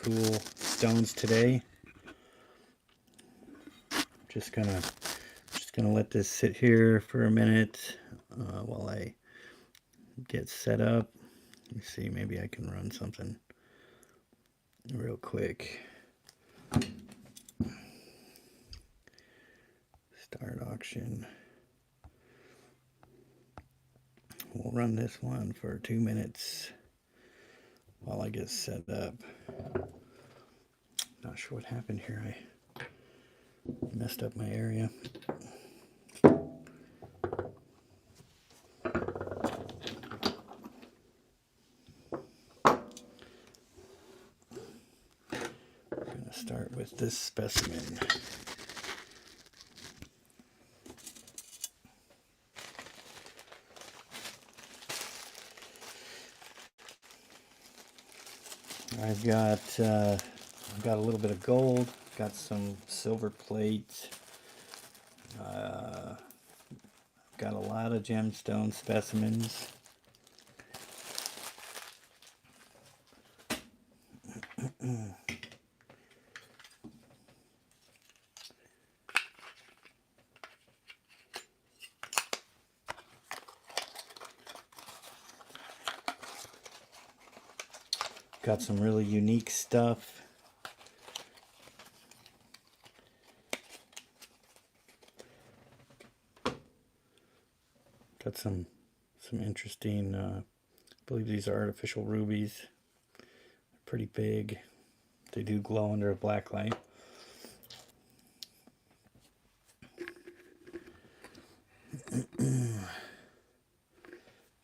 cool stones today. Just gonna let this sit here for a minute while I get set up. Let me see, maybe I can run something real quick. Start auction. We'll run this one for 2 minutes while I get set up. Not sure what happened here. I messed up my area. We're going to start with this specimen. I've got a little bit of gold, got some silver plate, got a lot of gemstone specimens. Got some really unique stuff. Got some interesting, I believe these are artificial rubies. They're pretty big. They do glow under a black light.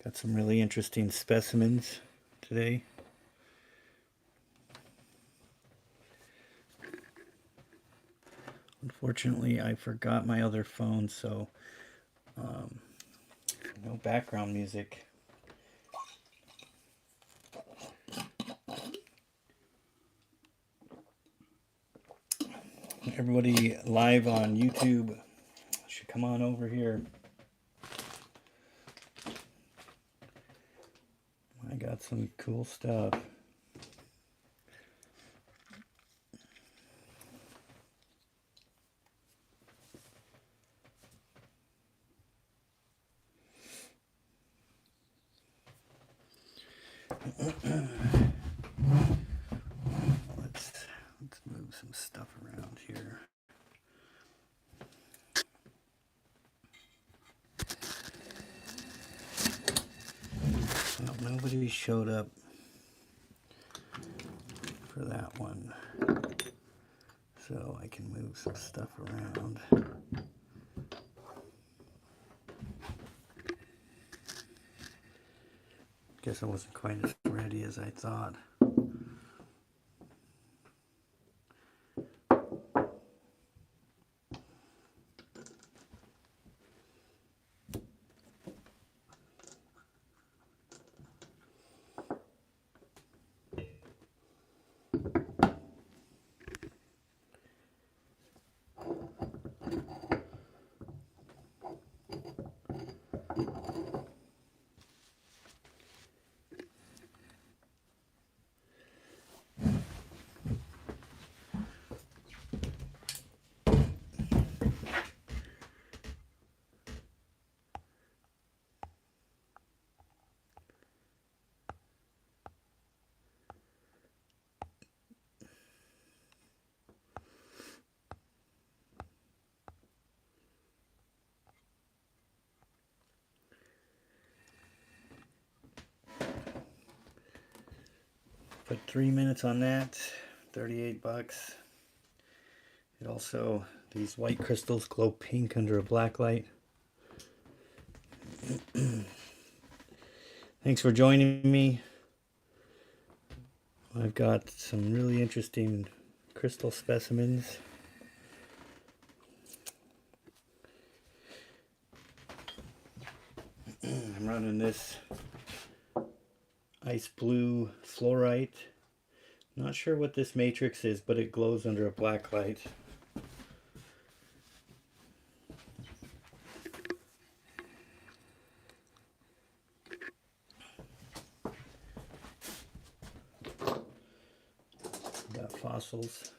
Got some really interesting specimens today. Unfortunately, I forgot my other phone, so no background music. Everybody live on YouTube should come on over here. I got some cool stuff. Let's move some stuff around here. Well, nobody showed up for that one, so I can move some stuff around. Guess I wasn't quite as ready as I thought. Put 3 minutes on that, 38 bucks. It also, these white crystals glow pink under a black light. Thanks for joining me. I've got some really interesting crystal specimens. I'm running this ice blue fluorite. Not sure what this matrix is, but it glows under a black light. got fossils.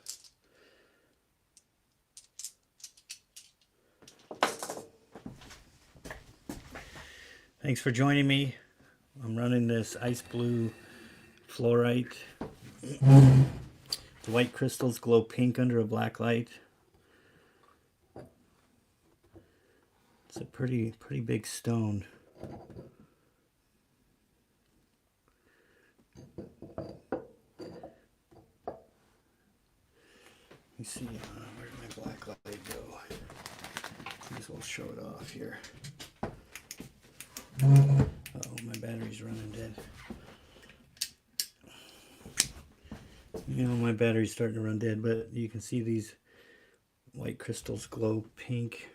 Thanks for joining me. I'm running this ice blue fluorite. The white crystals glow pink under a black light. It's a pretty big stone. Let me see, where'd my black light go? Might as well show it off here. Oh, my battery's running dead. You know, my battery's starting to run dead, but you can see these white crystals glow pink.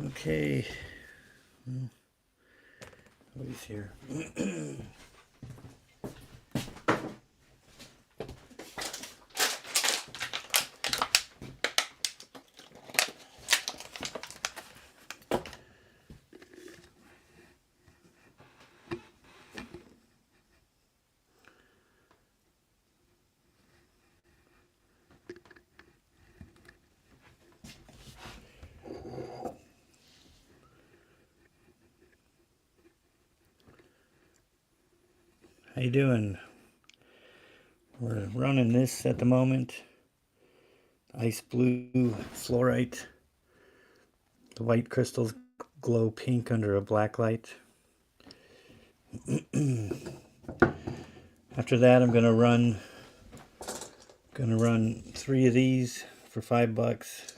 Okay, oh, he's here. How you doing? We're running this at the moment. Ice blue fluorite. The white crystals glow pink under a black light. After that, I'm gonna run 3 of these for $5.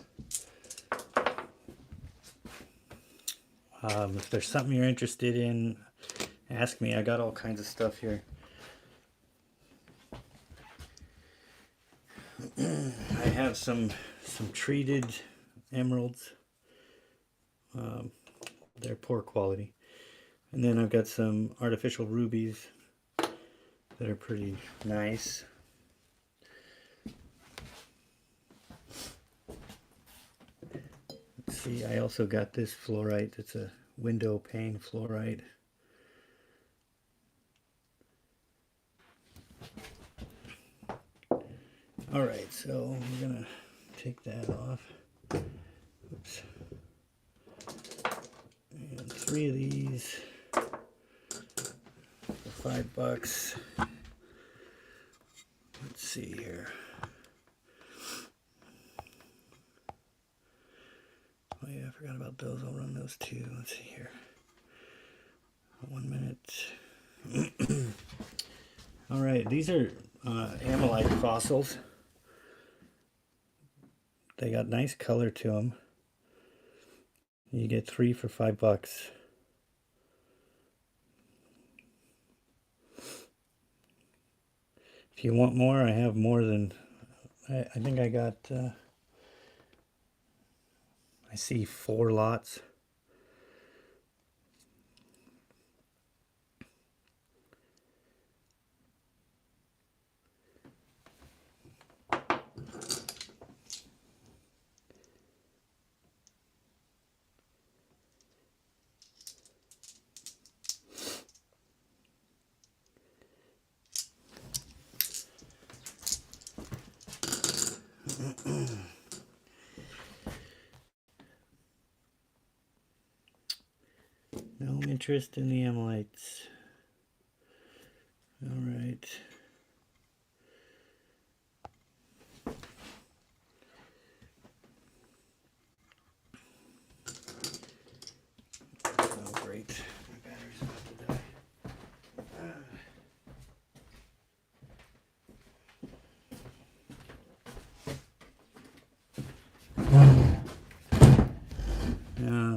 If there's something you're interested in, ask me. I got all kinds of stuff here. I have some treated emeralds. They're poor quality. And then I've got some artificial rubies that are pretty nice. Let's see, I also got this fluorite. It's a window pane fluorite. Alright, so we're gonna take that off. Oops. And 3 of these for $5. Let's see here. Oh yeah, I forgot about those. I'll run those too. Let's see here. 1 minute. Alright, these are amylite fossils. They got nice color to them. You get 3 for $5. If you want more, I have more than, I think I got, I see 4 lots. No interest in the amylites. All right. Oh, great. My battery's about to die.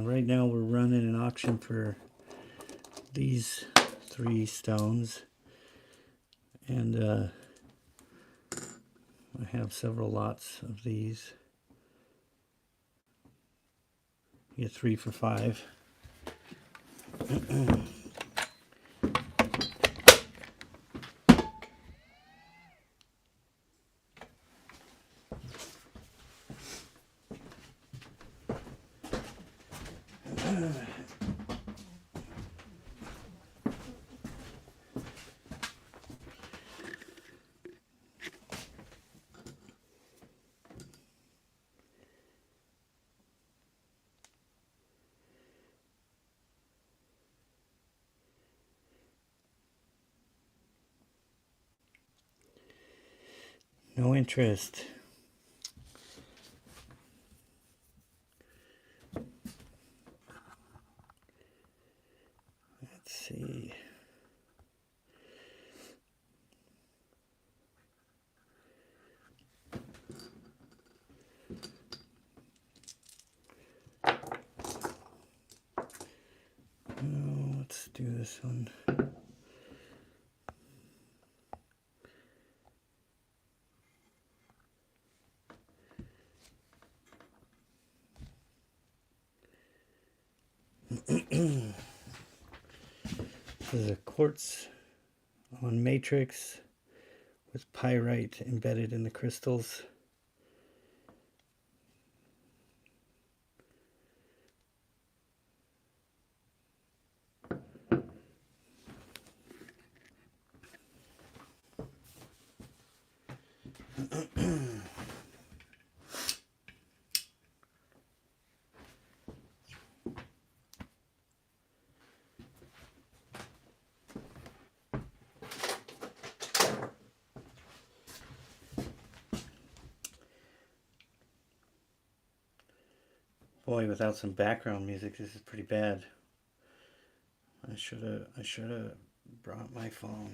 Right now we're running an auction for these 3 stones, and I have several lots of these. You get 3 for $5. No interest. Let's see. Let's do this one. This is a quartz on matrix with pyrite embedded in the crystals. Boy, without some background music, this is pretty bad. I should have brought my phone.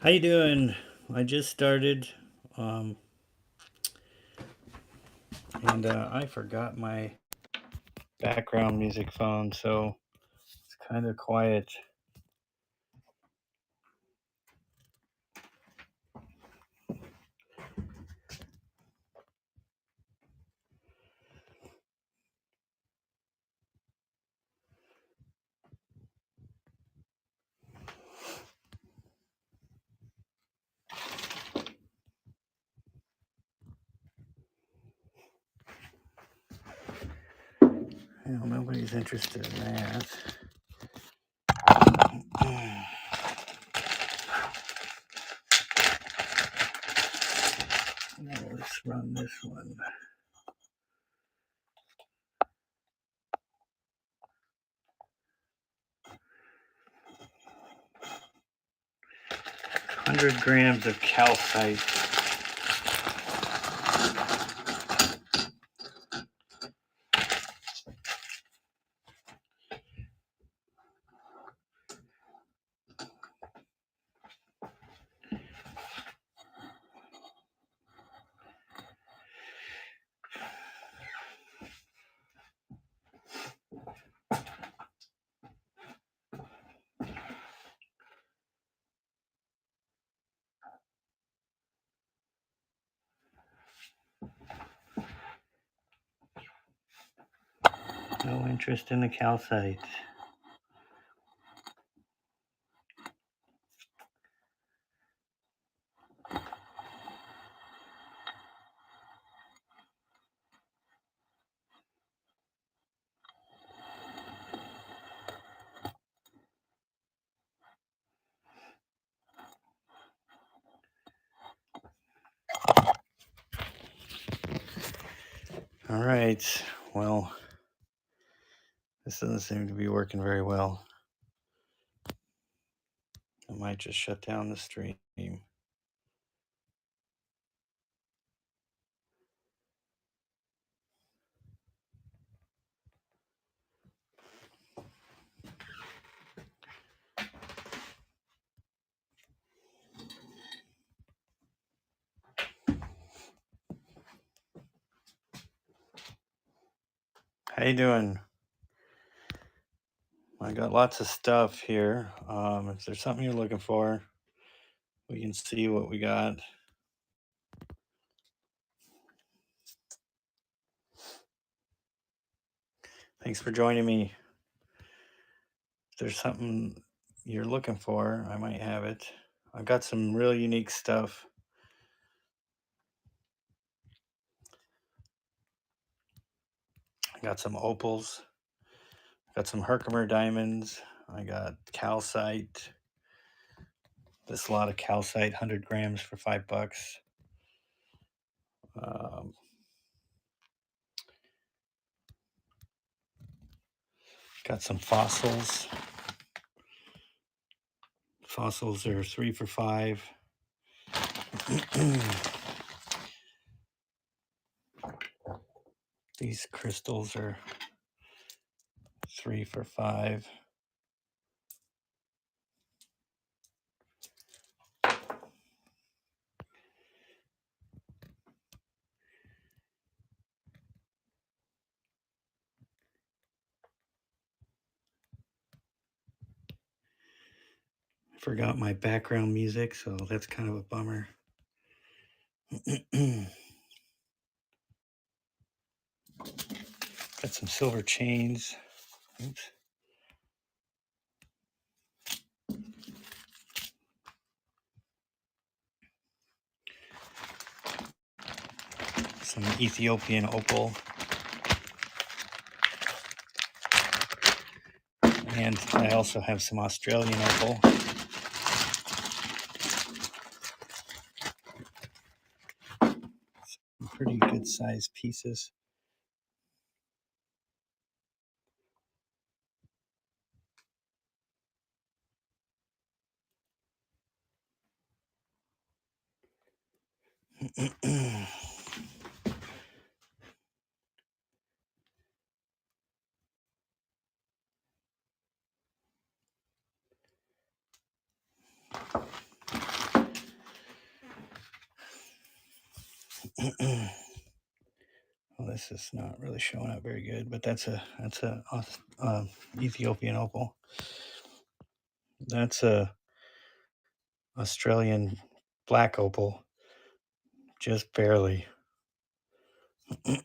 How you doing? I just started, and I forgot my background music phone, so it's kind of quiet. Well, nobody's interested in that. Now let's run this one. "100 grams of calcite." No interest in the calcite. All right, well, this doesn't seem to be working very well. I might just shut down the stream. How you doing? I got lots of stuff here. If there's something you're looking for, we can see what we got. Thanks for joining me. If there's something you're looking for, I might have it. I've got some real unique stuff. I got some opals. I got some Herkimer diamonds. I got calcite. This lot of calcite, 100 grams for $5. Um, got some fossils. Fossils are 3 for $5. These crystals are 3 for $5. Forgot my background music, so that's kind of a bummer. Got some silver chains. Oops. Some Ethiopian opal. And I also have some Australian opal. Some pretty good sized pieces. Well, this is not really showing up very good, but that's a Ethiopian opal. That's a Australian black opal, just barely.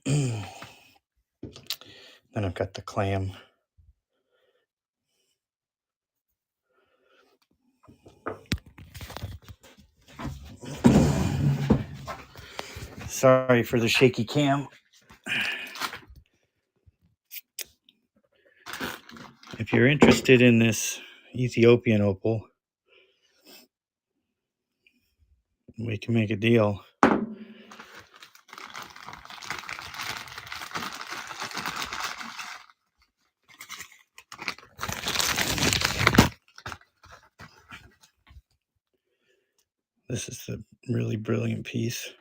Then I've got the clam. Sorry for the shaky cam. If you're interested in this Ethiopian opal, we can make a deal. This is a really brilliant piece.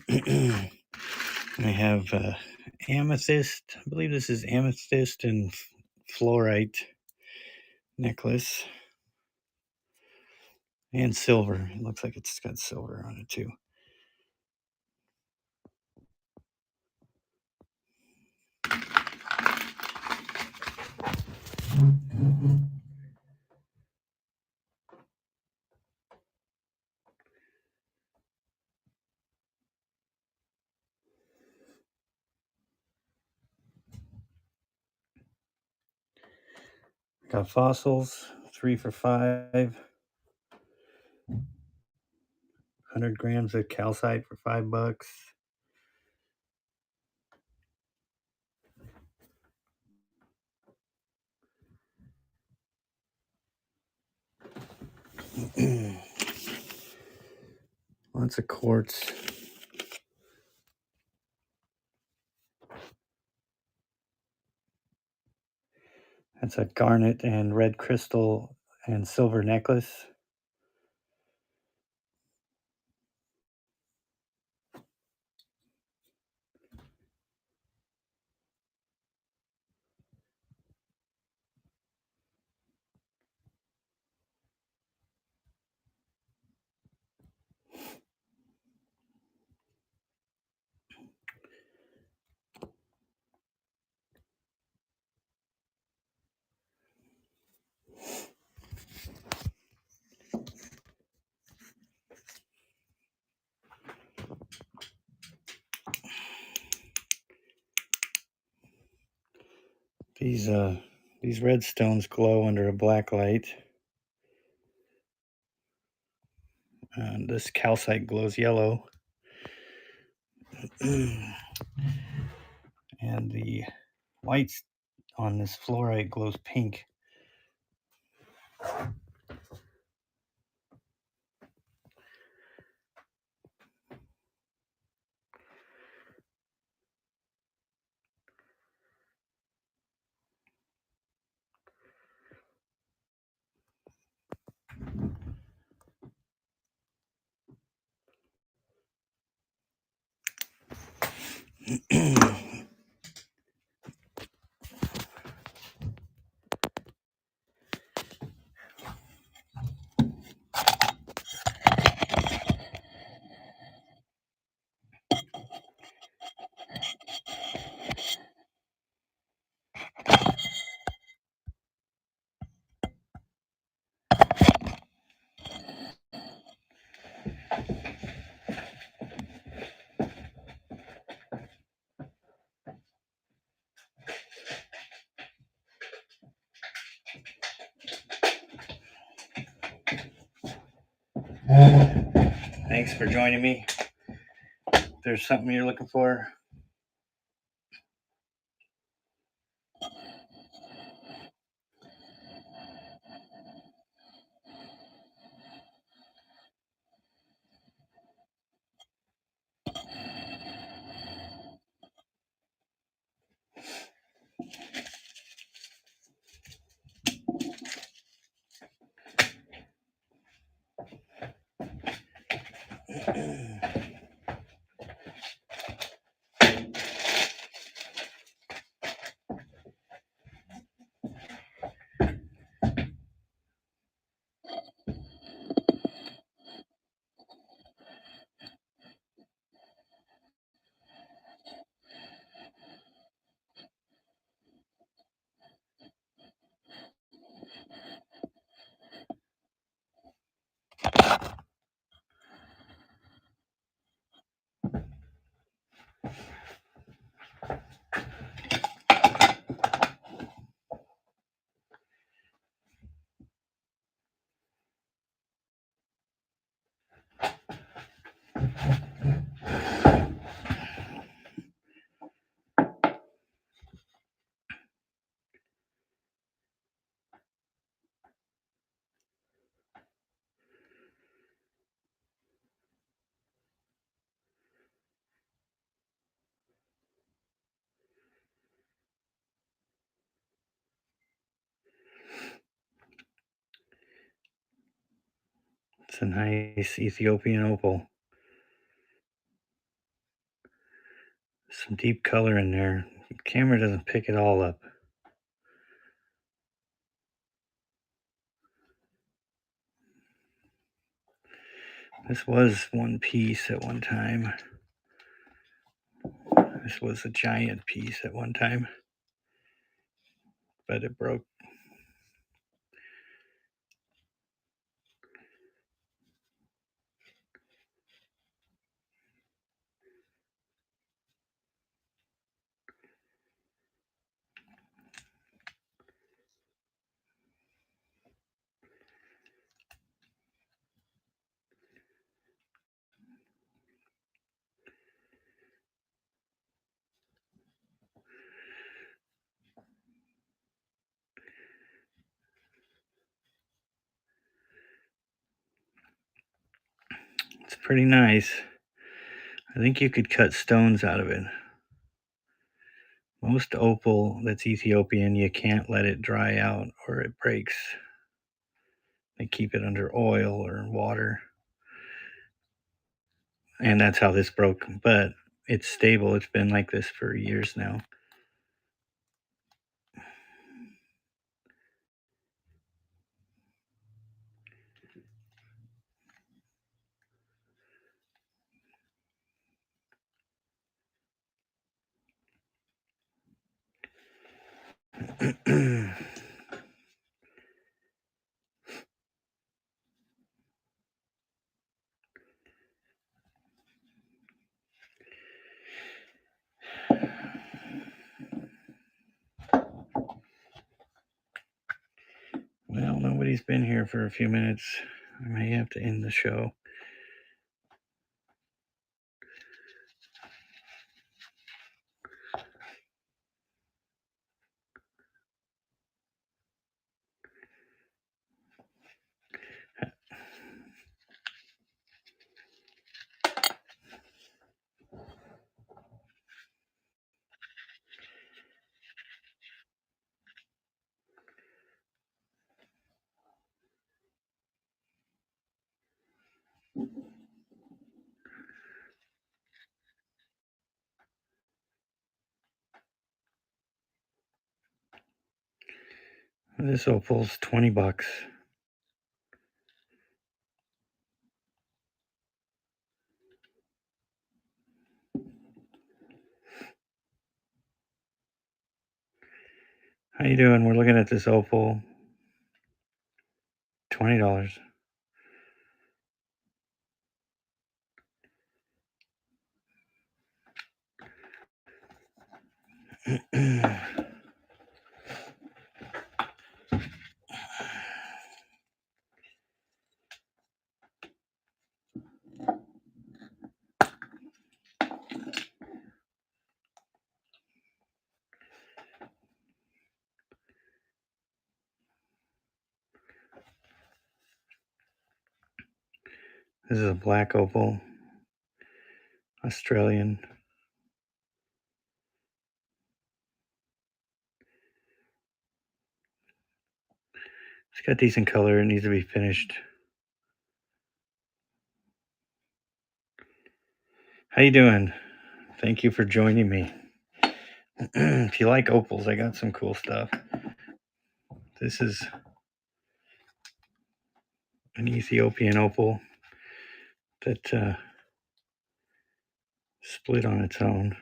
I have amethyst. I believe this is amethyst and fluorite necklace. And silver. It looks like it's got silver on it too. Got fossils, 3 for $5. 100 grams of calcite for $5. Lots of quartz. That's a garnet and red crystal and silver necklace. These red stones glow under a black light, and this calcite glows yellow, and the whites on this fluorite glows pink. Thanks for joining me. If there's something you're looking for, it's a nice Ethiopian opal. Some deep color in there. The camera doesn't pick it all up. This was one piece at one time. This was a giant piece at one time, but it broke. It's pretty nice. I think you could cut stones out of it. Most opal that's Ethiopian, you can't let it dry out or it breaks. They keep it under oil or water. And that's how this broke. But it's stable. It's been like this for years now. he's been here for a few minutes. I may have to end the show. This opal's $20. How you doing? We're looking at this opal. $20. This is a black opal, Australian. It's got decent color. It needs to be finished. How you doing? Thank you for joining me. If you like opals, I got some cool stuff. This is an Ethiopian opal that split on its own.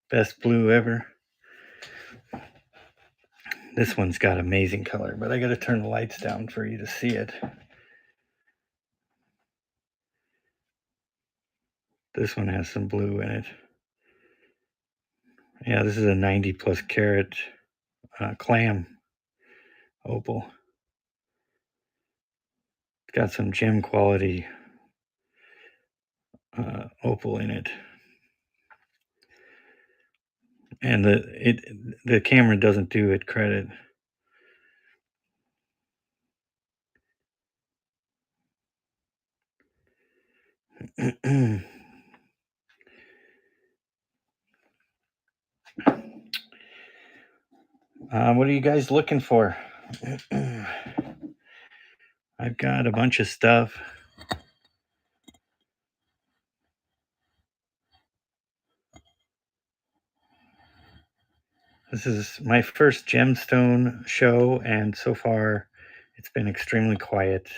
Best blue ever. This one's got amazing color, but I got to turn the lights down for you to see it. This one has some blue in it. Yeah, this is a 90 plus carat clam opal. It's got some gem quality opal in it. And the camera doesn't do it credit. What are you guys looking for? I've got a bunch of stuff. This is my first gemstone show, and so far it's been extremely quiet.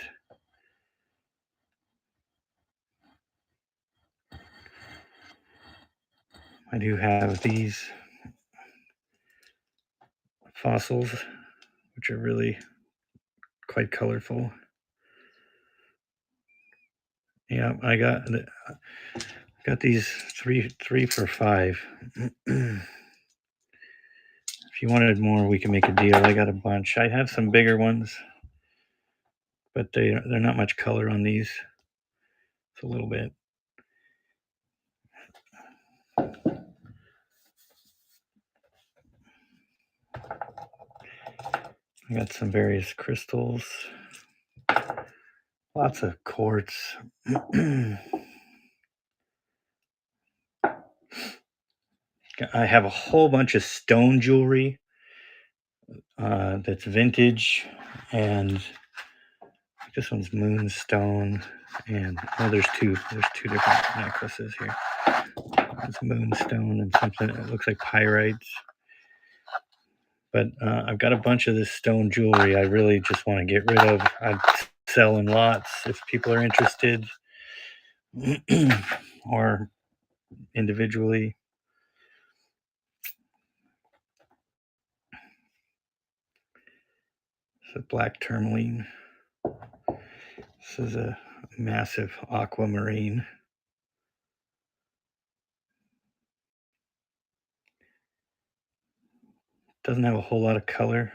I do have these fossils, which are really quite colorful. Yeah, I got these three for $5. If you wanted more, we can make a deal. I got a bunch. I have some bigger ones, but they're not much color on these. It's a little bit. I got some various crystals, lots of quartz. I have a whole bunch of stone jewelry that's vintage, and this one's moonstone, and there's two different necklaces here. It's moonstone and something that looks like pyrites. But I've got a bunch of this stone jewelry I really just want to get rid of. I'd sell in lots if people are interested, or individually. It's a black tourmaline. This is a massive aquamarine. Doesn't have a whole lot of color,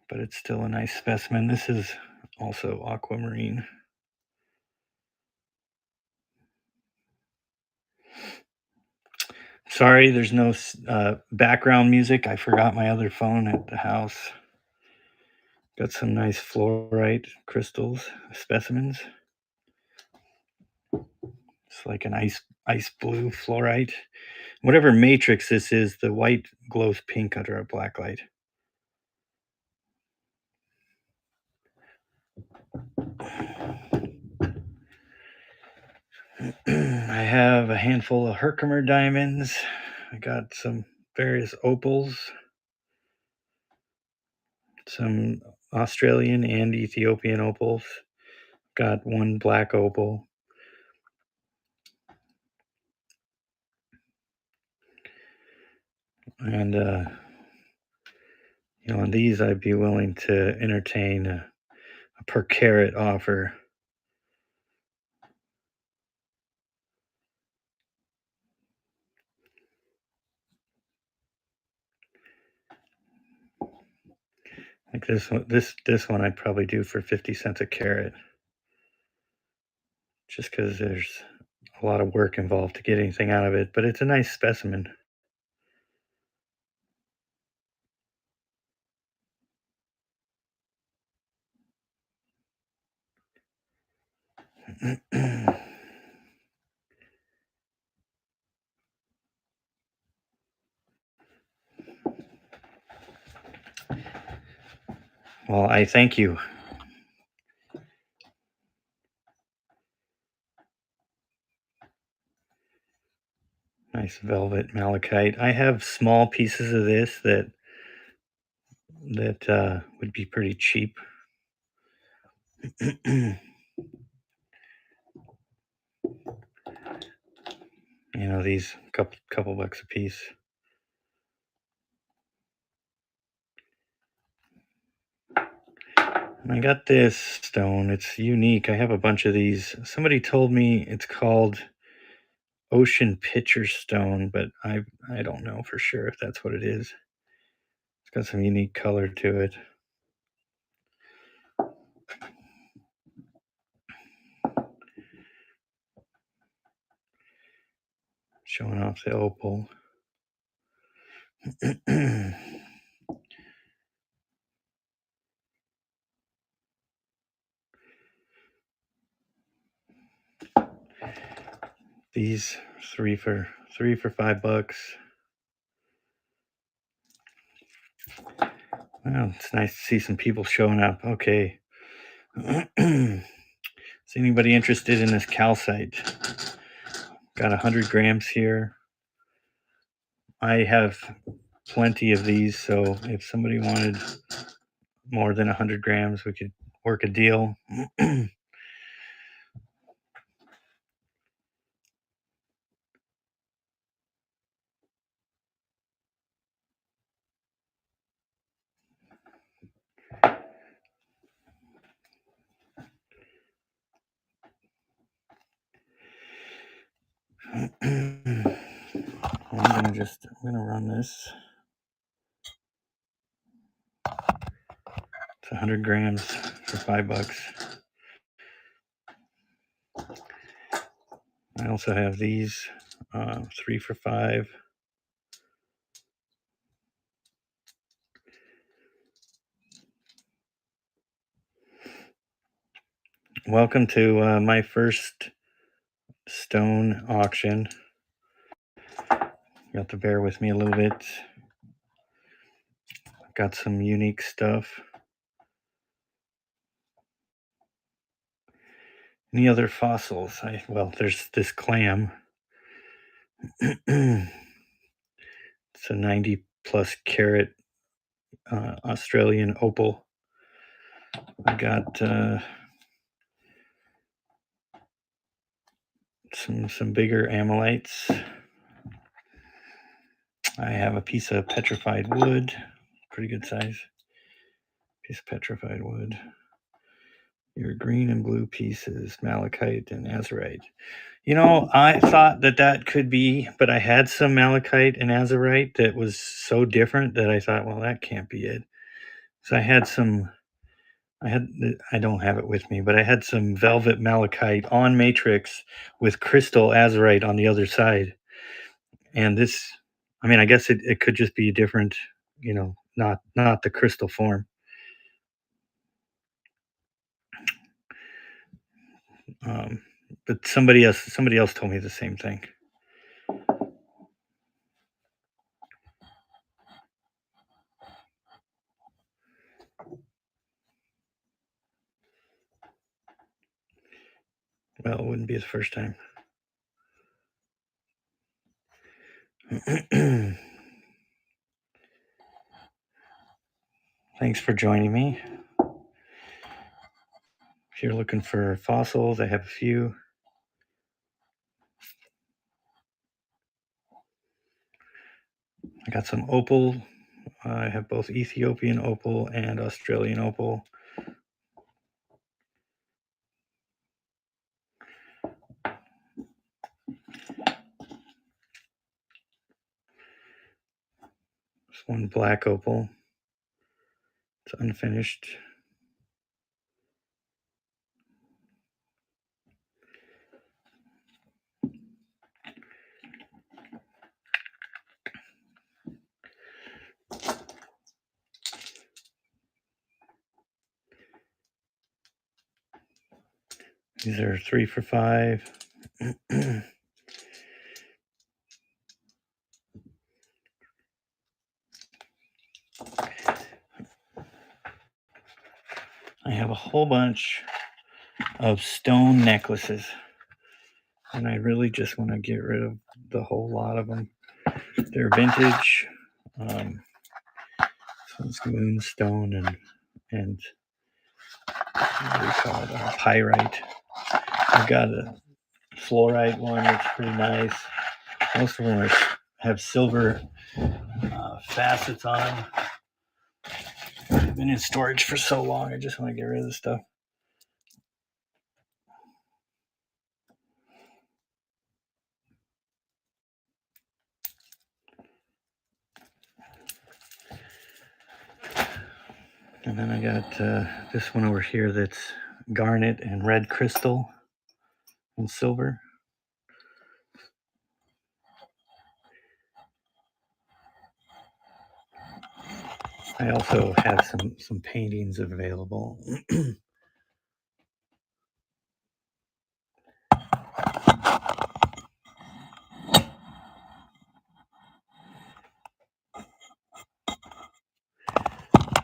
but it's still a nice specimen. This is also aquamarine. Sorry, there's no background music. I forgot my other phone at the house. Got some nice fluorite crystals, specimens. It's like an ice blue fluorite. Whatever matrix this is, the white glows pink under a black light. I have a handful of Herkimer diamonds. I got some various opals, some Australian and Ethiopian opals. Got one black opal. And, on these, I'd be willing to entertain a per carat offer. Like this one I'd probably do for 50 cents a carat, just because there's a lot of work involved to get anything out of it, but it's a nice specimen. Well, I thank you. Nice velvet malachite. I have small pieces of this that would be pretty cheap. These couple bucks a piece. And I got this stone. It's unique. I have a bunch of these. Somebody told me it's called ocean pitcher stone, but I don't know for sure if that's what it is. It's got some unique color to it. Showing off the opal. These three for $5. Well, it's nice to see some people showing up. Okay. Is anybody interested in this calcite? Got 100 grams here. I have plenty of these, so if somebody wanted more than 100 grams, we could work a deal. I'm gonna run this. It's 100 grams for $5. I also have these 3 for $5. Welcome to my first stone auction. You have to bear with me a little bit. Got some unique stuff. Any other fossils? Well, there's this clam. It's a 90 plus carat Australian opal. I got some bigger amylites. I have a piece of petrified wood, pretty good size piece of petrified wood. Your green and blue pieces, malachite and azurite. I thought that that could be, but I had some malachite and azurite that was so different that I thought, well, that can't be it. So I had some, I don't have it with me, but I had some velvet malachite on matrix with crystal azurite on the other side. And this, I mean, I guess it could just be different, not the crystal form. Um, but somebody else told me the same thing. Well, it wouldn't be the first time. Thanks for joining me. If you're looking for fossils, I have a few. I got some opal. I have both Ethiopian opal and Australian opal. There's one black opal. It's unfinished. These are 3 for $5. I have a whole bunch of stone necklaces, and I really just want to get rid of the whole lot of them. They're vintage. So it's moonstone and what do you call it? Pyrite. I've got a fluorite one that's pretty nice. Most of them have silver facets on them. I've been in storage for so long, I just want to get rid of the stuff. And then I got this one over here that's garnet and red crystal and silver. I also have some paintings available.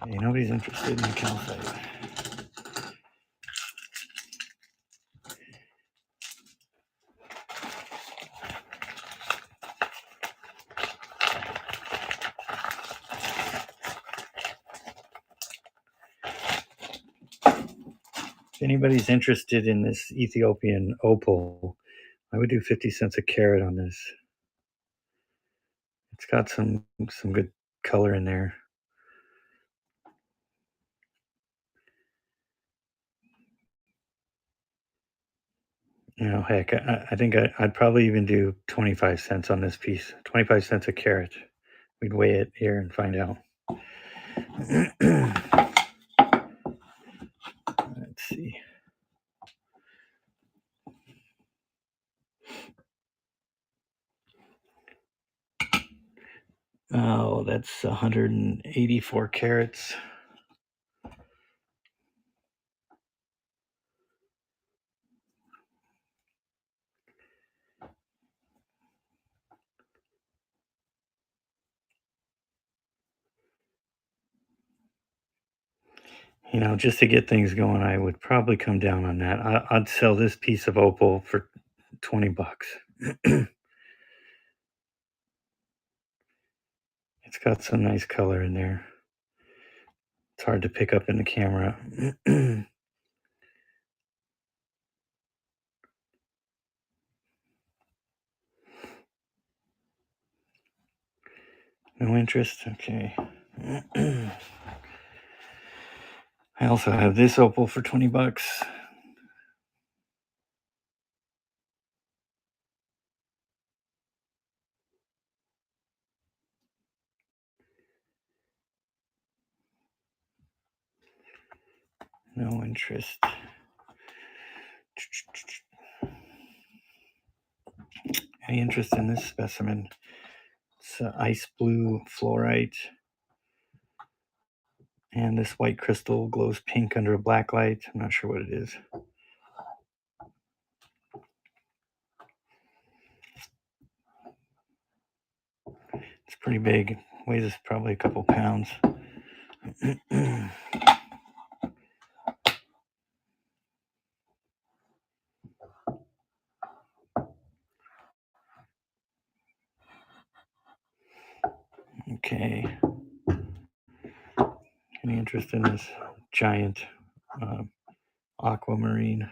Hey, nobody's interested in the calcite. If anybody's interested in this Ethiopian opal, I would do 50 cents a carat on this. It's got some good color in there. Heck, I think I'd probably even do 25 cents on this piece. 25 cents a carat. We'd weigh it here and find out. Let's see. Oh, that's 184 carats. Just to get things going, I would probably come down on that. I'd sell this piece of opal for $20. It's got some nice color in there. It's hard to pick up in the camera. No interest? Okay. I I also have this opal for 20 bucks. No interest. Any interest in this specimen? It's ice blue fluorite. And this white crystal glows pink under a black light. I'm not sure what it is. It's pretty big. Weighs probably a couple pounds. Okay. Any interest in this giant aquamarine?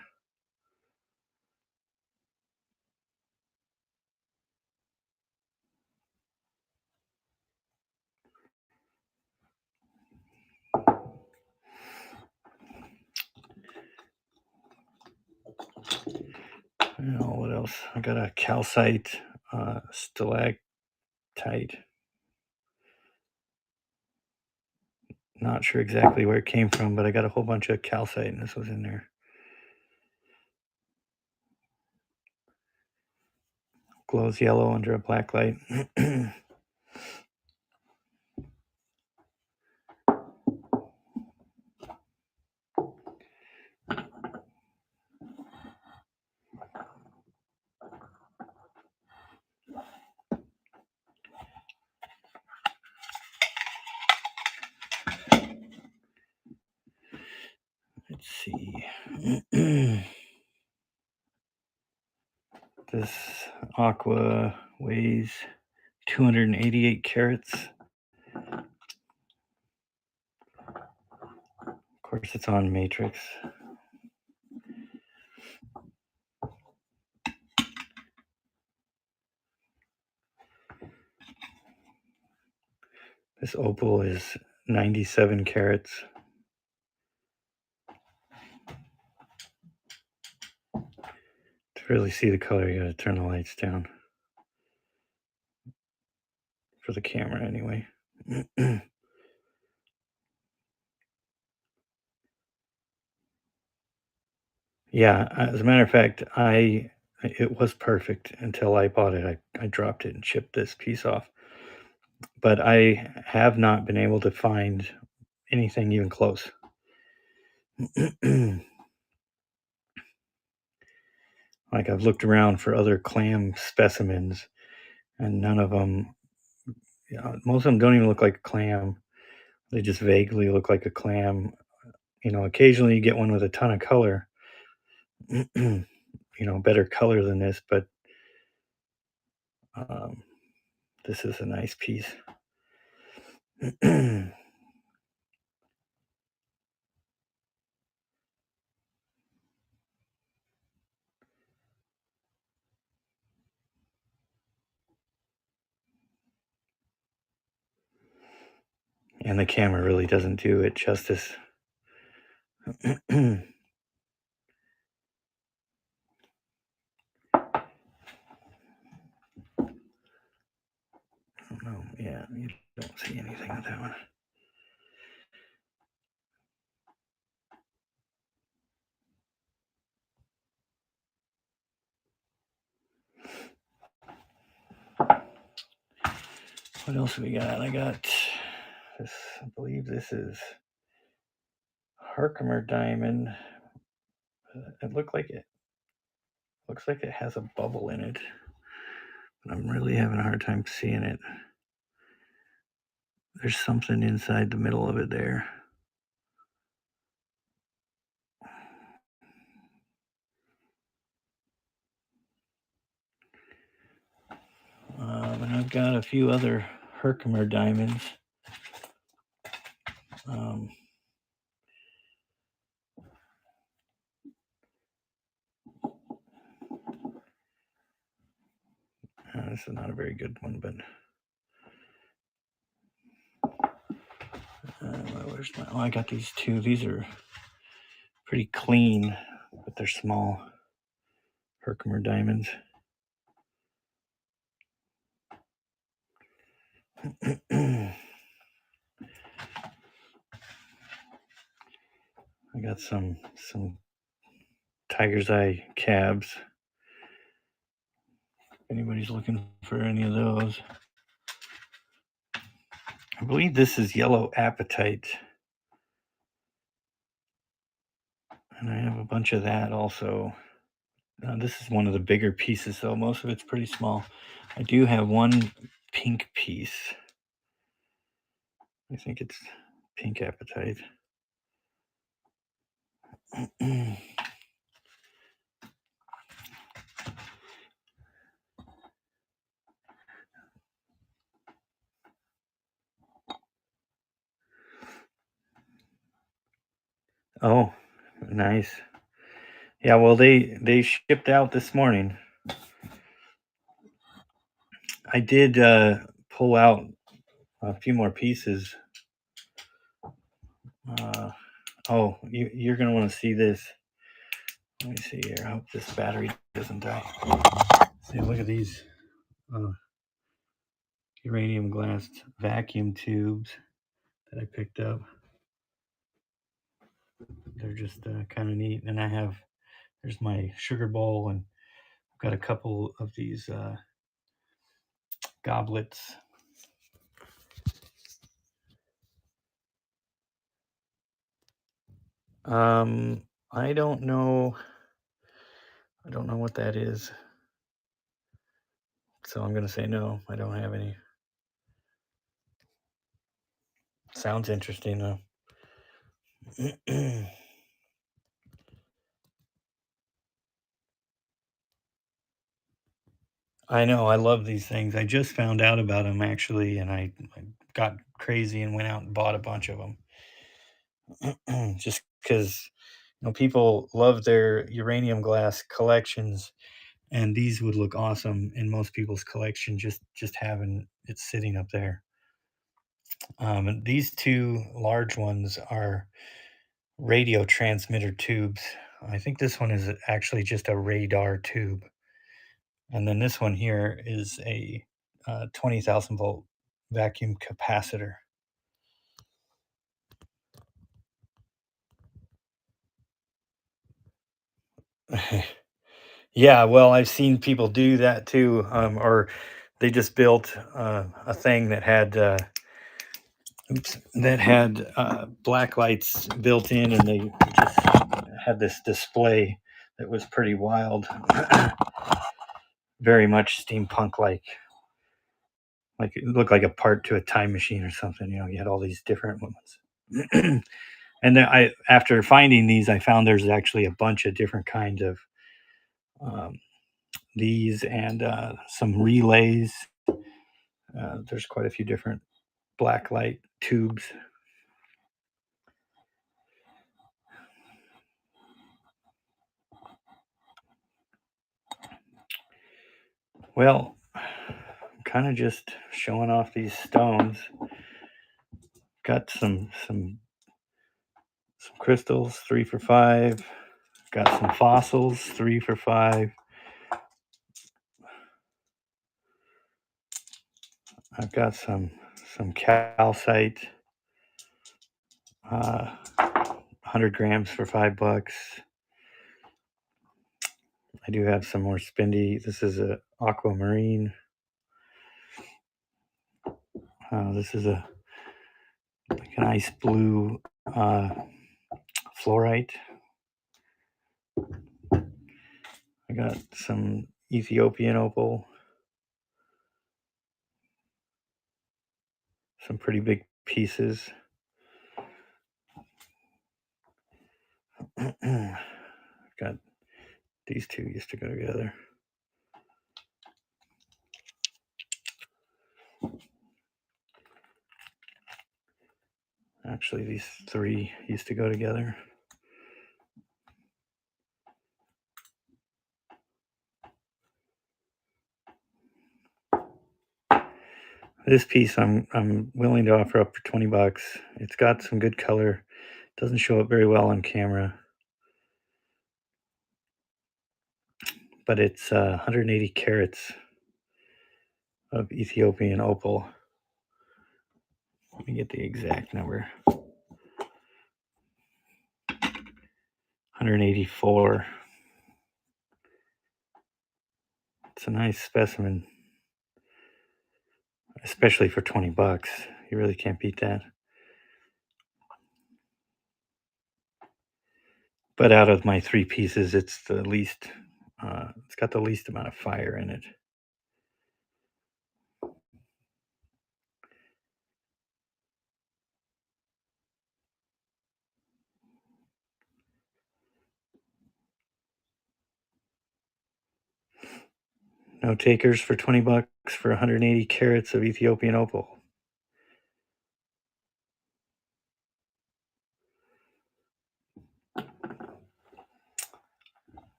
Oh, what else? I got a calcite stalactite. Not sure exactly where it came from, but I got a whole bunch of calcite, and this was in there. Glows yellow under a black light. Let's see. This aqua weighs 288 carats. Of course, it's on matrix. This opal is 97 carats. To really see the color, you gotta turn the lights down. For the camera, anyway. Yeah, as a matter of fact, it was perfect until I bought it. I dropped it and chipped this piece off. But I have not been able to find anything even close. Like, I've looked around for other clam specimens, and none of them, most of them don't even look like a clam. They just vaguely look like a clam. Occasionally you get one with a ton of color, better color than this, but um, this is a nice piece. And the camera really doesn't do it justice. No, yeah, you don't see anything with that one. What else we got? I got this. I believe this is Herkimer diamond. It looks like it has a bubble in it, but I'm really having a hard time seeing it. There's something inside the middle of it there. And I've got a few other Herkimer diamonds. This is not a very good one, but where Where's my? Oh, I got these two. These are pretty clean, but they're small. Herkimer diamonds. I got some tiger's eye cabs. If anybody's looking for any of those. I believe this is yellow apatite. And I have a bunch of that also. This is one of the bigger pieces, though. Most of it's pretty small. I do have one pink piece. I think it's pink apatite. Oh, nice. Yeah, well, they shipped out this morning. I did pull out a few more pieces. Oh, you're going to want to see this. Let me see here. I hope this battery doesn't die. See, look at these uranium glass vacuum tubes that I picked up. They're just kind of neat. And there's my sugar bowl, and I've got a couple of these goblets. I don't know. I don't know what that is. So I'm going to say no. I don't have any. Sounds interesting, though. I know. I love these things. I just found out about them, actually, and I got crazy and went out and bought a bunch of them. Just because, people love their uranium glass collections, and these would look awesome in most people's collection, just having it sitting up there. And these two large ones are radio transmitter tubes. I think this one is actually just a radar tube. And then this one here is a 20,000 volt vacuum capacitor. Yeah, well, I've seen people do that too, or they just built a thing that had black lights built in, and they just had this display that was pretty wild, very much steampunk like it looked like a part to a time machine or something. You had all these different ones. And then after finding these, I found there's actually a bunch of different kinds of um, these and some relays. There's quite a few different black light tubes. Well, I'm kind of just showing off these stones. Got some crystals, 3 for $5. Got some fossils, 3 for $5. I've got some calcite, 100 grams for $5. I do have some more spendy. This is a aquamarine. This is like an ice blue fluorite. I got some Ethiopian opal. Some pretty big pieces. Got these two used to go together. Actually, these 3 used to go together. This piece I'm willing to offer up for 20 bucks. It's got some good color. Doesn't show up very well on camera, but it's 180 carats of Ethiopian opal. Let me get the exact number. 184. It's a nice specimen, especially for 20 bucks. You really can't beat that. But out of my three pieces, it's the least, it's got the least amount of fire in it. No takers for 20 bucks for 180 carats of Ethiopian opal.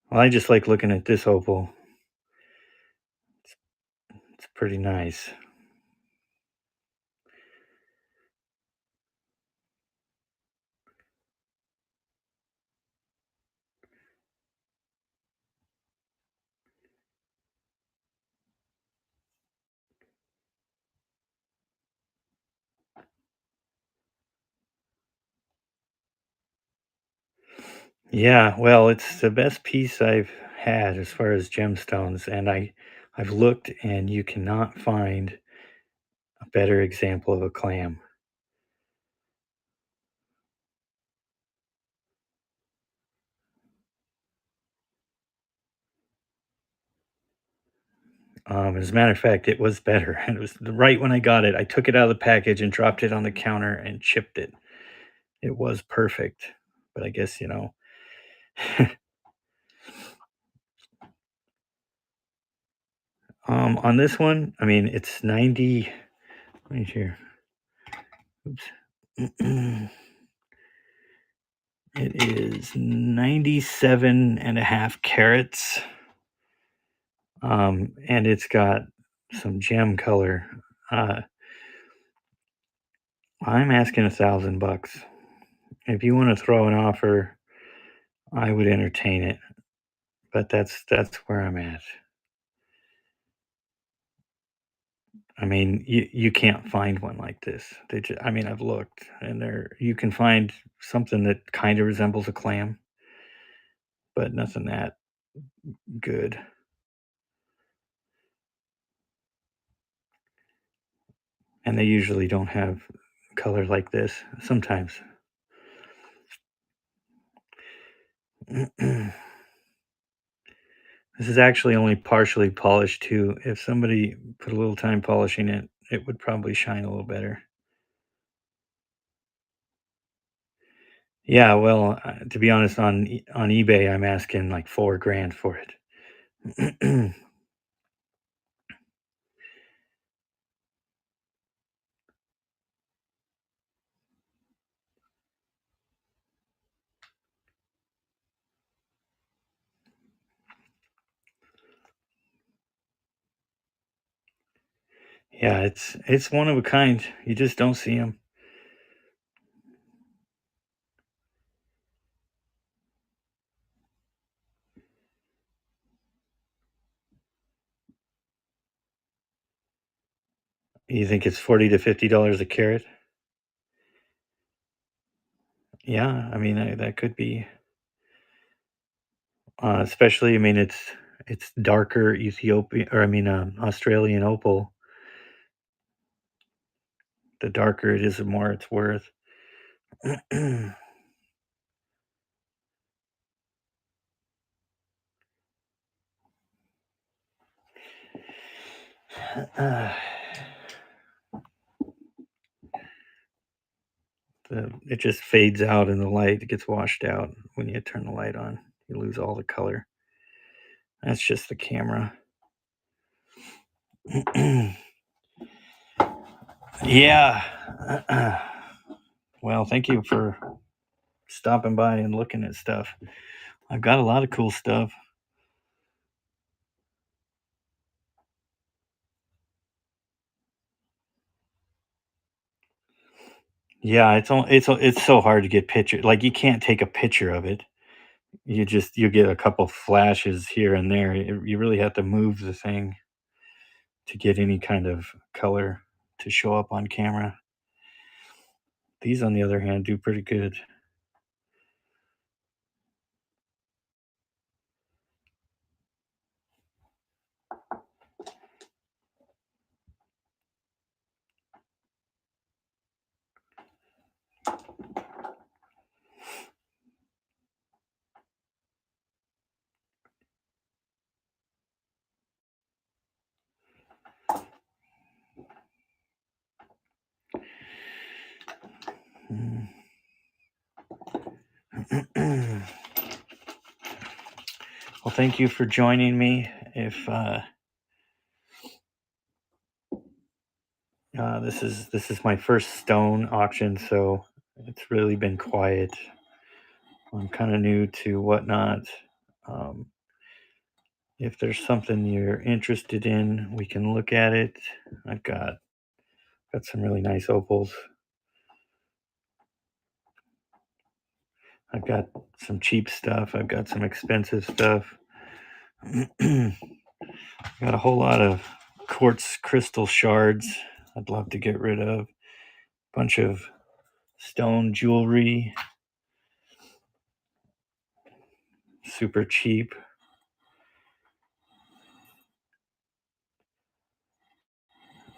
Well, I just like looking at this opal. It's pretty nice. Yeah, well, it's the best piece I've had as far as gemstones, and I've looked and you cannot find a better example of a clam. As a matter of fact, it was better. And it was right when I got it. I took it out of the package and dropped it on the counter and chipped it. It was perfect. But I guess, on this one, I mean, it's 90. Right here. Oops. It is 97 and a half carats. And it's got some gem color. Uh, I'm asking $1,000. If you want to throw an offer, I would entertain it. But that's where I'm at. I mean, you can't find one like this. I mean, I've looked, and there you can find something that kind of resembles a clam, but nothing that good. And they usually don't have color like this. Sometimes. This is actually only partially polished too. If somebody put a little time polishing it, it would probably shine a little better. Yeah, well, to be honest, on eBay, I'm asking like 4 grand for it. Yeah, it's one of a kind. You just don't see them. You think it's $40 to $50 a carat? Yeah, I mean that could be, especially. I mean, it's darker Ethiopian, or I mean, Australian opal. The darker it is, the more it's worth. Uh, it just fades out in the light. It gets washed out when you turn the light on. You lose all the color. That's just the camera. Yeah. Well, thank you for stopping by and looking at stuff. I've got a lot of cool stuff. Yeah, it's so hard to get picture. Like you can't take a picture of it. You get a couple flashes here and there. You really have to move the thing to get any kind of color to show up on camera. These, on the other hand, do pretty good. Mm. Well, thank you for joining me. If this is my first stone auction, so it's really been quiet. I'm kind of new to whatnot. Um, if there's something you're interested in, we can look at it. I've got some really nice opals. I've got some cheap stuff. I've got some expensive stuff. Got a whole lot of quartz crystal shards I'd love to get rid of. Bunch of stone jewelry, super cheap.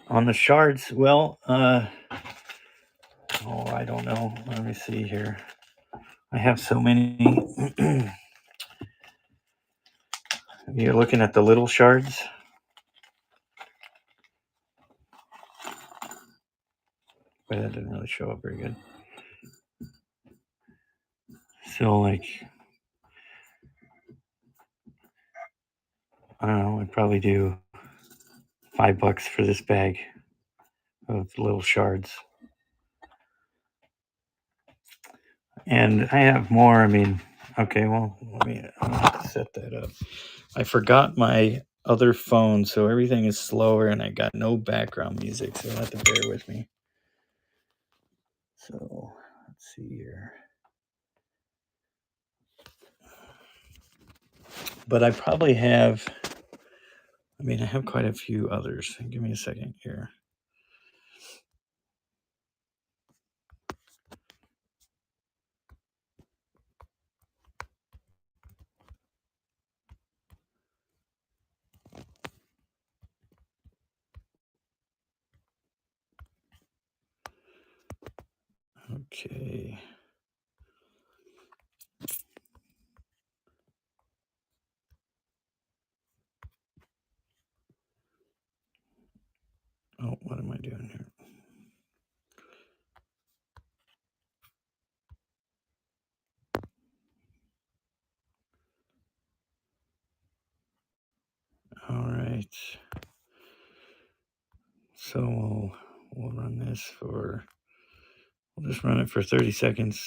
On the shards, well, I don't know. Let me see here. I have so many. You're looking at the little shards. But that didn't really show up very good. So, like, I don't know. I'd probably do $5 for this bag of little shards. And I have more. I mean, okay, well, I'm gonna have to set that up. I forgot my other phone, so everything is slower and I got no background music, so you'll have to bear with me. So let's see here. But I probably have, I have quite a few others. Give me a second here. Okay. Oh, what am I doing here? All right. So we'll run this for, we'll just run it for 30 seconds.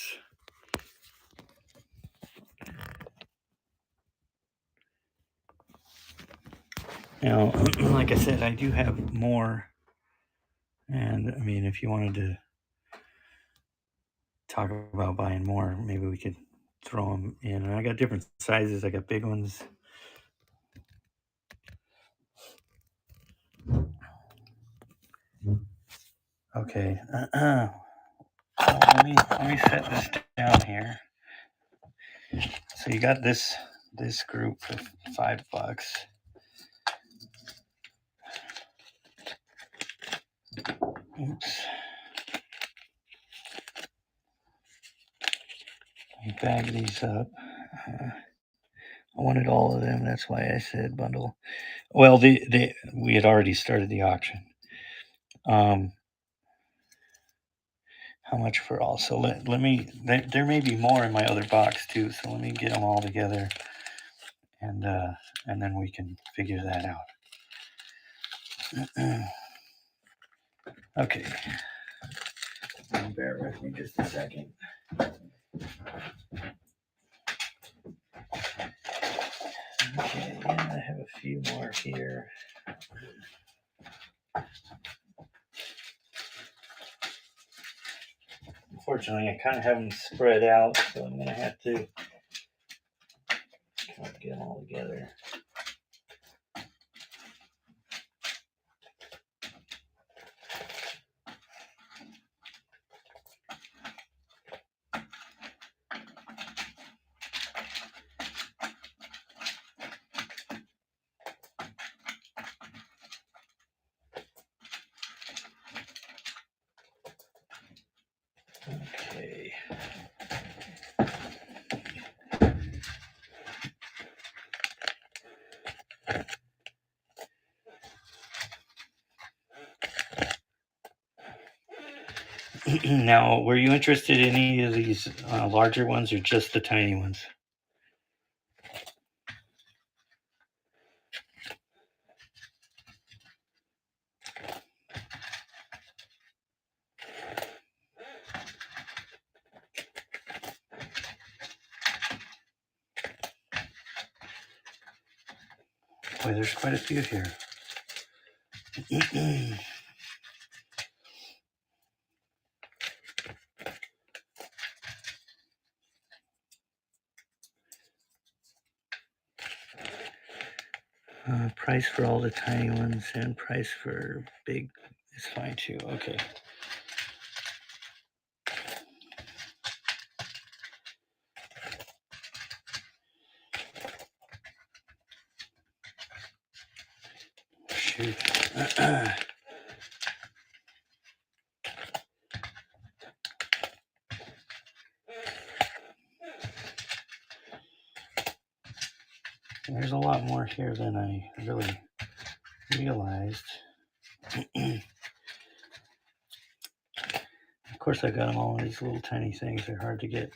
Now, like I said, I do have more. And I mean, if you wanted to talk about buying more, maybe we could throw them in. And I got different sizes. I got big ones. Okay. Let me set this down here. So you got this group for $5. Oops. Let me bag these up. I wanted all of them. That's why I said bundle. Well, we had already started the auction. How much for all? So let me. There may be more in my other box too. So let me get them all together, and then we can figure that out. Okay. Bear with me just a second. Okay, yeah, I have a few more here. Unfortunately, I kind of have them spread out, so I'm going to have to get them all together. Okay. Now, were you interested in any of these larger ones or just the tiny ones? Boy, there's quite a few here. Price for all the tiny ones and price for big is fine too. Okay. Shoot. There's a lot more here than I really realized. Of course, I got them all in these little tiny things. They're hard to get.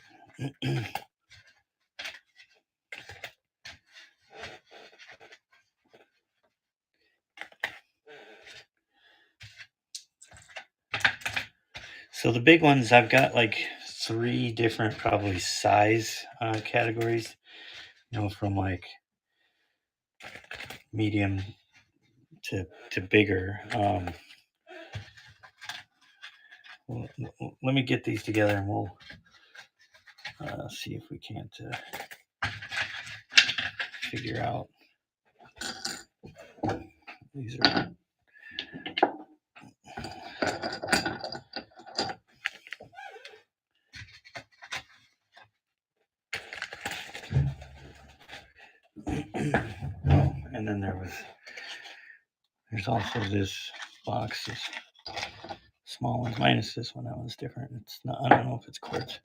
So the big ones, I've got like 3 different probably size categories, from like medium to bigger. Let me get these together and we'll see if we can't figure out. These are and then there's also this box, this small one minus this one. That one's different. It's not. I don't know if it's quartz.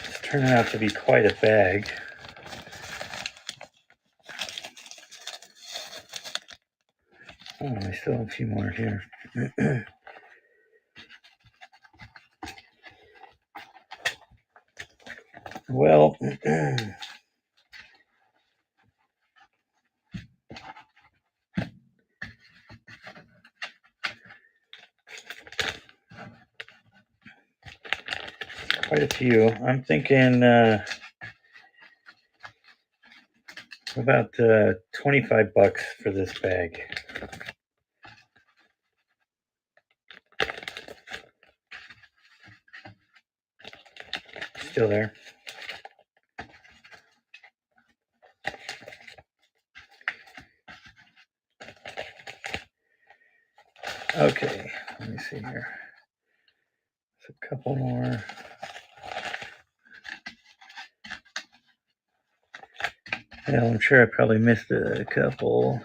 It's turning out to be quite a bag. Oh, I still have a few more here. Well, quite a few. I'm thinking about $25 for this bag. Still there. Okay, Let me see here. There's a couple more. Yeah, I'm sure I probably missed a couple.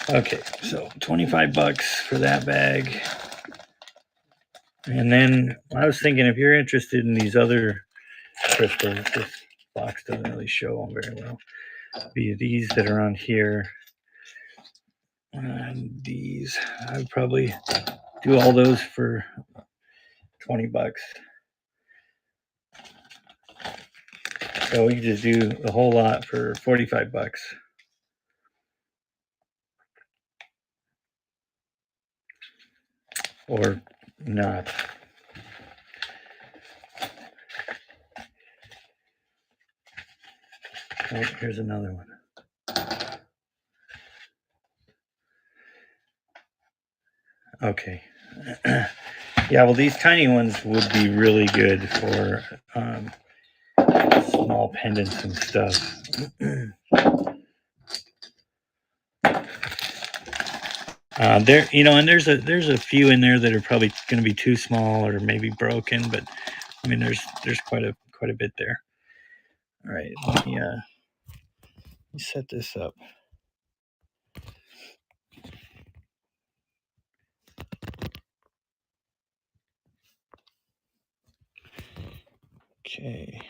Okay, so 25 bucks for that bag. And then I was thinking, if you're interested in these other crystals, this box doesn't really show them very well. Be these that are on here, and these. I would probably do all those for 20 bucks. So we can just do the whole lot for 45 bucks. Or not. Oh, here's another one. Okay. Yeah, well, these tiny ones would be really good for small pendants and stuff. There, and there's a few in there that are probably going to be too small or maybe broken, but I mean, there's quite a bit there. All right, let me set this up. Okay.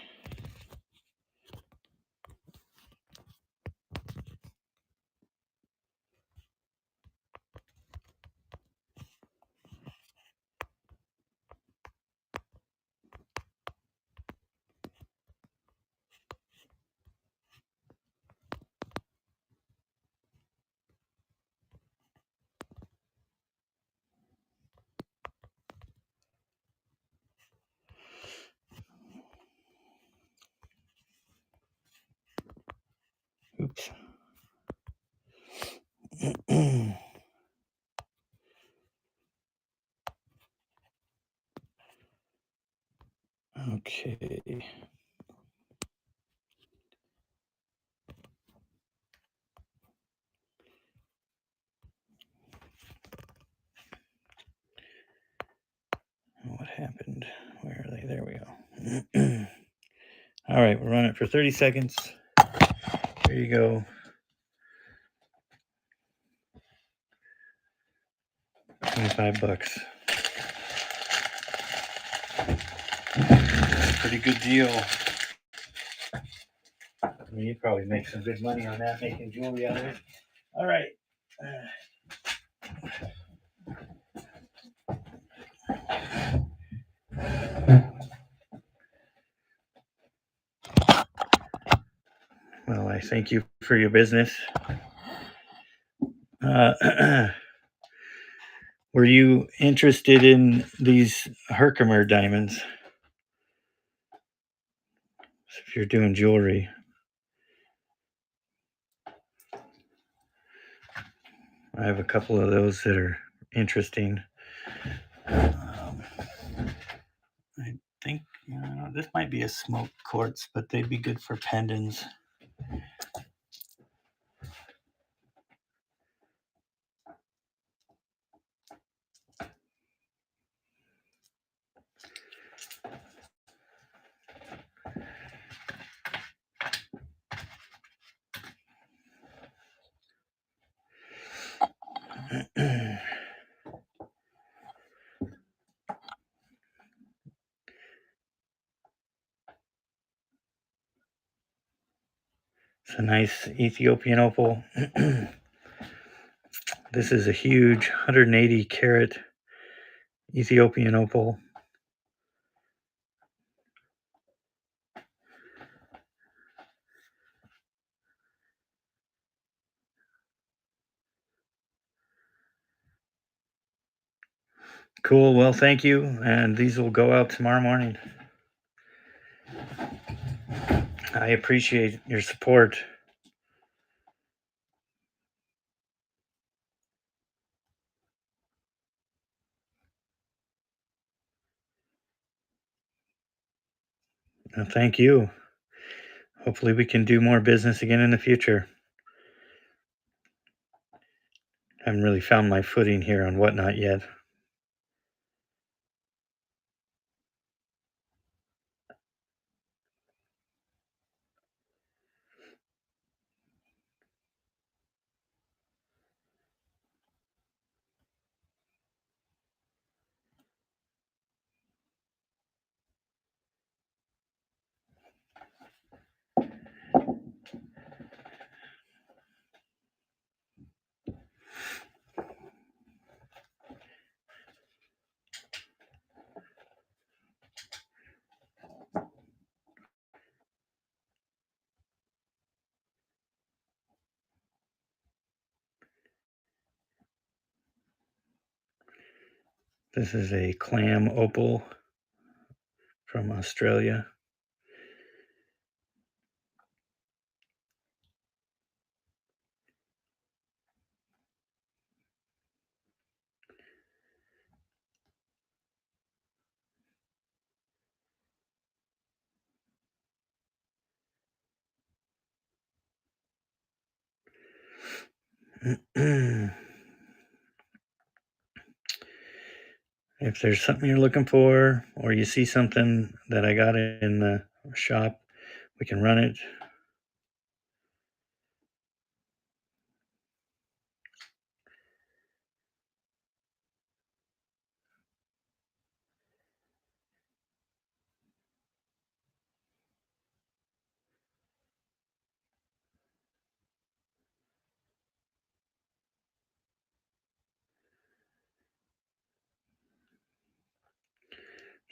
Oops. Okay. What happened? Where are they? There we go. All right, we'll run it for 30 seconds. There you go. 25 bucks. Pretty good deal. I mean, you probably make some good money on that, making jewelry out of it. All right. Well, I thank you for your business. Were you interested in these Herkimer diamonds? If you're doing jewelry. I have a couple of those that are interesting. I think this might be a smoke quartz, but they'd be good for pendants. It's a nice Ethiopian opal. This is a huge 180 carat Ethiopian opal. Cool. Well, thank you. And these will go out tomorrow morning. I appreciate your support. Thank you. Hopefully we can do more business again in the future. I haven't really found my footing here on whatnot yet. This is a clam opal from Australia. If there's something you're looking for, or you see something that I got in the shop, we can run it.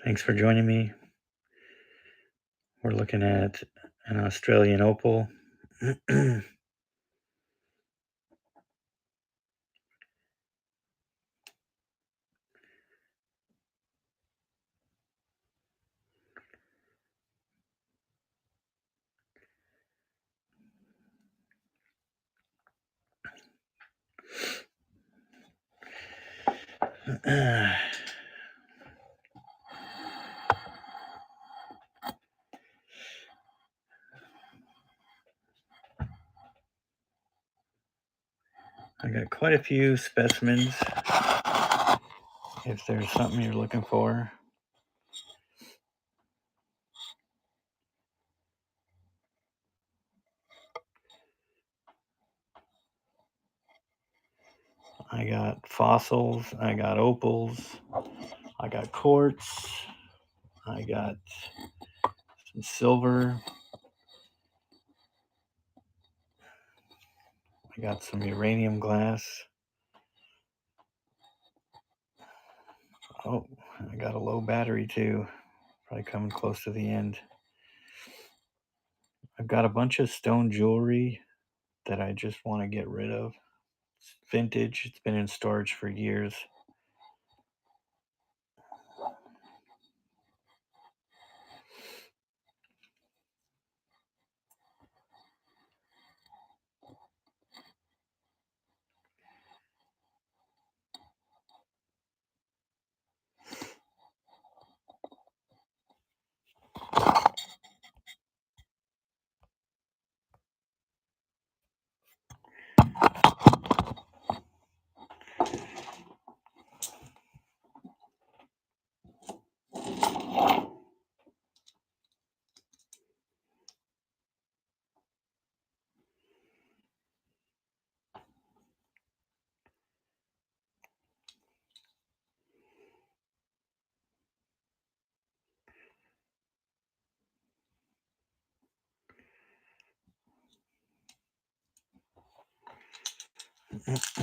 Thanks for joining me. We're looking at an Australian opal. I got quite a few specimens. If there's something you're looking for, I got fossils, I got opals, I got quartz, I got some silver, I got some uranium glass. Oh, I got a low battery too. Probably coming close to the end. I've got a bunch of stone jewelry that I just want to get rid of. It's vintage, it's been in storage for years. Oops.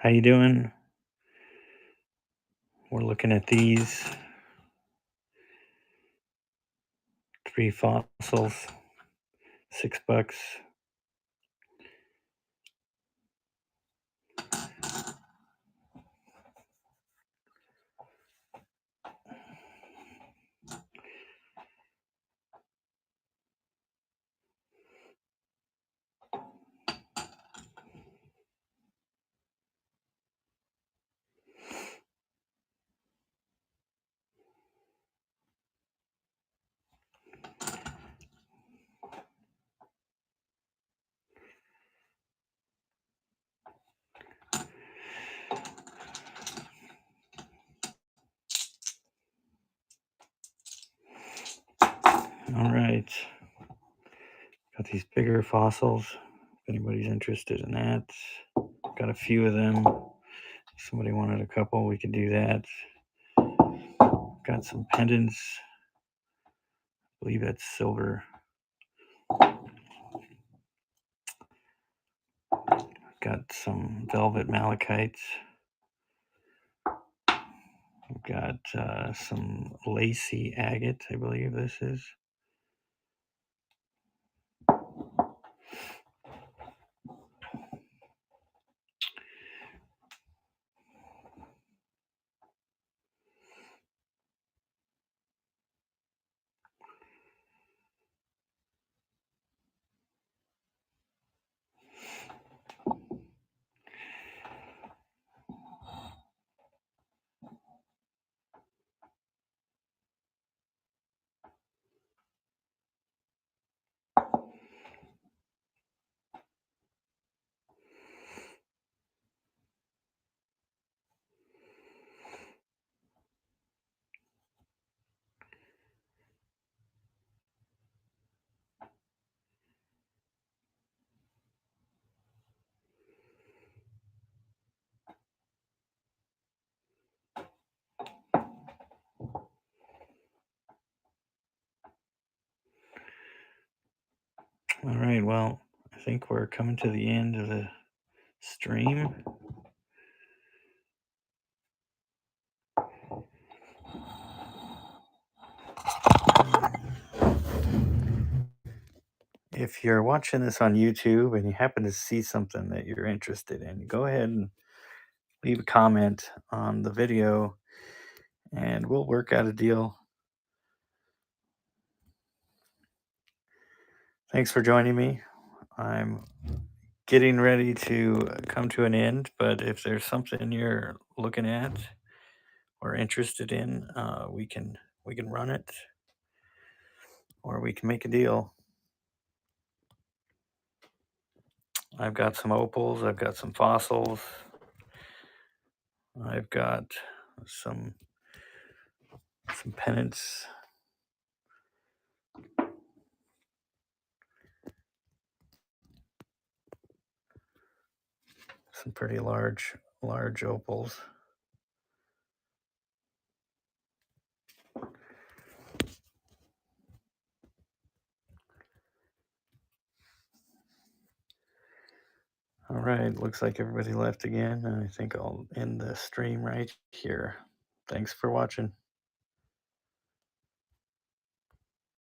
How you doing? We're looking at these 3 fossils, $6. All right, got these bigger fossils. If anybody's interested in that, got a few of them. If somebody wanted a couple, we could do that. Got some pendants. I believe that's silver. Got some velvet malachites. We've got some lacy agate, I believe this is. All right, well, I think we're coming to the end of the stream. If you're watching this on YouTube and you happen to see something that you're interested in, go ahead and leave a comment on the video and we'll work out a deal. Thanks for joining me. I'm getting ready to come to an end, but if there's something you're looking at or interested in, we can run it or we can make a deal. I've got some opals, I've got some fossils, I've got some pennants, some pretty large opals. All right, looks like everybody left again, and I think I'll end the stream right here. Thanks for watching.